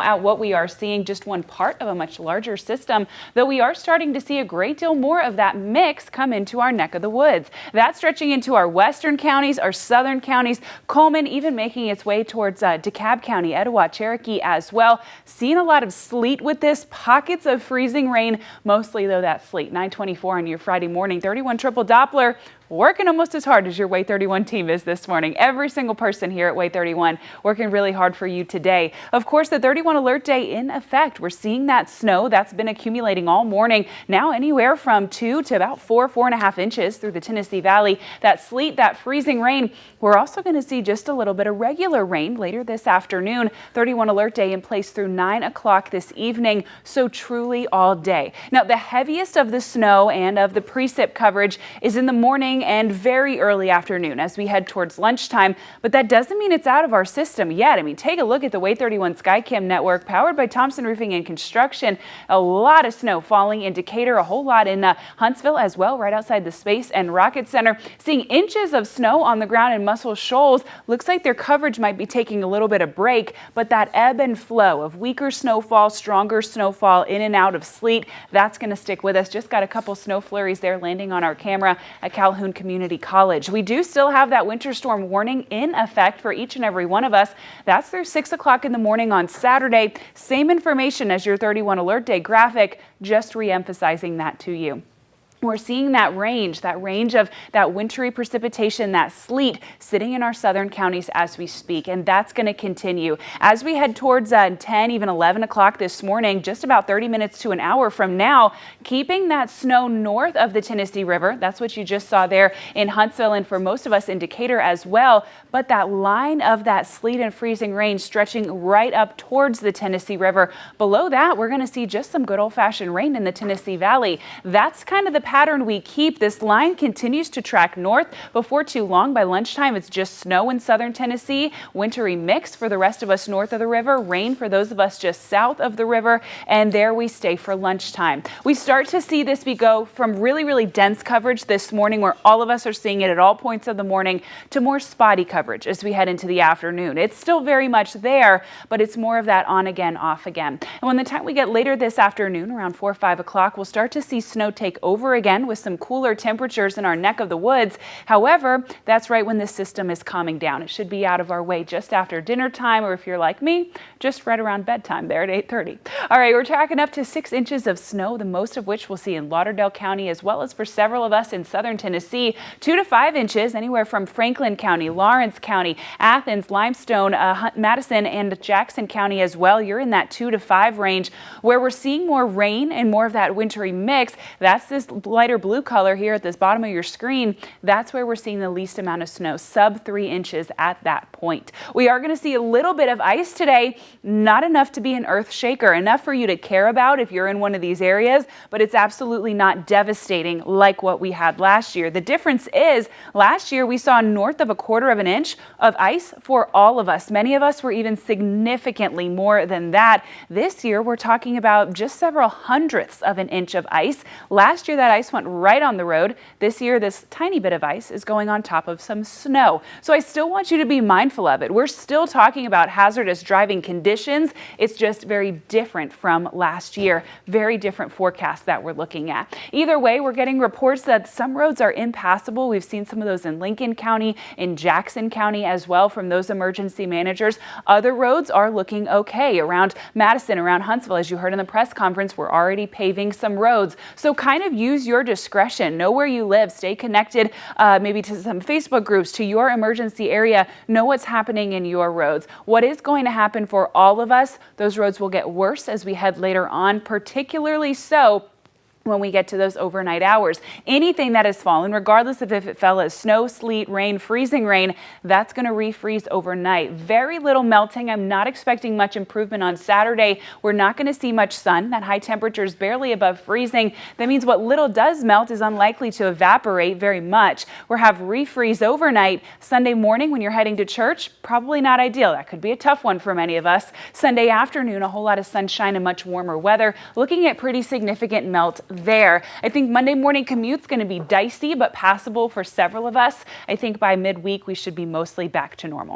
At what we are seeing, just one part of a much larger system, though we are starting to see a great deal more of that mix come into our neck of the woods. That's stretching into our western counties, our southern counties, Coleman, even making its way towards DeKalb County, Etowah, Cherokee as well. Seeing a lot of sleet with this, pockets of freezing rain, mostly though that sleet. 9:24 on your Friday morning, 31 triple Doppler. Working almost as hard as your Way 31 team is this morning. Every single person here at Way 31 working really hard for you today. Of course, the 31 alert day in effect. We're seeing that snow that's been accumulating all morning. Now anywhere from 2 to about 4.5 inches through the Tennessee Valley. That sleet, that freezing rain. We're also going to see just a little bit of regular rain later this afternoon. 31 alert day in place through 9 o'clock this evening. So truly all day. Now the heaviest of the snow and of the precip coverage is in the morning and very early afternoon as we head towards lunchtime, but that doesn't mean it's out of our system yet. I mean, take a look at the Way 31 Skycam network powered by Thompson Roofing and Construction. A lot of snow falling in Decatur, a whole lot in Huntsville as well, right outside the Space and Rocket Center. Seeing inches of snow on the ground in Muscle Shoals. Looks like their coverage might be taking a little bit of break, but that ebb and flow of weaker snowfall, stronger snowfall, in and out of sleet, that's going to stick with us. Just got a couple snow flurries there landing on our camera at Calhoun Community College. We do still have that winter storm warning in effect for each and every one of us. That's through 6 o'clock in the morning on Saturday. Same information as your 31 alert day graphic, just re-emphasizing that to you. We're seeing that range of that wintry precipitation, that sleet sitting in our southern counties as we speak, and that's going to continue as we head towards 10, even 11 o'clock this morning, just about 30 minutes to an hour from now, keeping that snow north of the Tennessee River. That's what you just saw there in Huntsville and for most of us in Decatur as well. But that line of that sleet and freezing rain stretching right up towards the Tennessee River. Below that, we're going to see just some good old-fashioned rain in the Tennessee Valley. That's kind of the pattern we keep. This line continues to track north. Before too long, by lunchtime, it's just snow in southern Tennessee, wintry mix for the rest of us north of the river, rain for those of us just south of the river, and there we stay for lunchtime. We start to see this go from really, really dense coverage this morning, where all of us are seeing it at all points of the morning, to more spotty coverage as we head into the afternoon. It's still very much there, but it's more of that on again, off again. And when the time we get later this afternoon, around 4 or 5 o'clock, we'll start to see snow take over again with some cooler temperatures in our neck of the woods. However, that's right when this system is calming down. It should be out of our way just after dinner time, or if you're like me, just right around bedtime there at 8:30. All right, we're tracking up to 6 inches of snow, the most of which we'll see in Lauderdale County, as well as for several of us in southern Tennessee. 2 to 5 inches anywhere from Franklin County, Lawrence County, Athens, Limestone, Madison, and Jackson County as well. You're in that 2 to 5 range. Where we're seeing more rain and more of that wintry mix, that's this lighter blue color here at this bottom of your screen. That's where we're seeing the least amount of snow, sub 3 inches at that point. We are going to see a little bit of ice today, not enough to be an earth shaker, enough for you to care about if you're in one of these areas, but it's absolutely not devastating like what we had last year. The difference is last year we saw north of 1/4 of an inch of ice for all of us. Many of us were even significantly more than that. This year we're talking about just several hundredths of an inch of ice. Last year that ice went right on the road. This year, this tiny bit of ice is going on top of some snow. So I still want you to be mindful of it. We're still talking about hazardous driving conditions. It's just very different from last year. Very different forecast that we're looking at. Either way, we're getting reports that some roads are impassable. We've seen some of those in Lincoln County, in Jackson County as well from those emergency managers. Other roads are looking okay. Around Madison, around Huntsville, as you heard in the press conference, we're already paving some roads. So kind of use your discretion. Know where you live. Stay connected maybe to some Facebook groups, to your emergency area. Know what's happening in your roads. What is going to happen for all of us, those roads will get worse as we head later on, particularly so when we get to those overnight hours. Anything that has fallen, regardless of if it fell as snow, sleet, rain, freezing rain, that's going to refreeze overnight. Very little melting. I'm not expecting much improvement on Saturday. We're not going to see much sun. That high temperature is barely above freezing. That means what little does melt is unlikely to evaporate very much. We'll have refreeze overnight. Sunday morning when you're heading to church, probably not ideal. That could be a tough one for many of us. Sunday afternoon, a whole lot of sunshine and much warmer weather. Looking at pretty significant melt there. I think Monday morning commute's going to be dicey but passable for several of us. I think by midweek we should be mostly back to normal.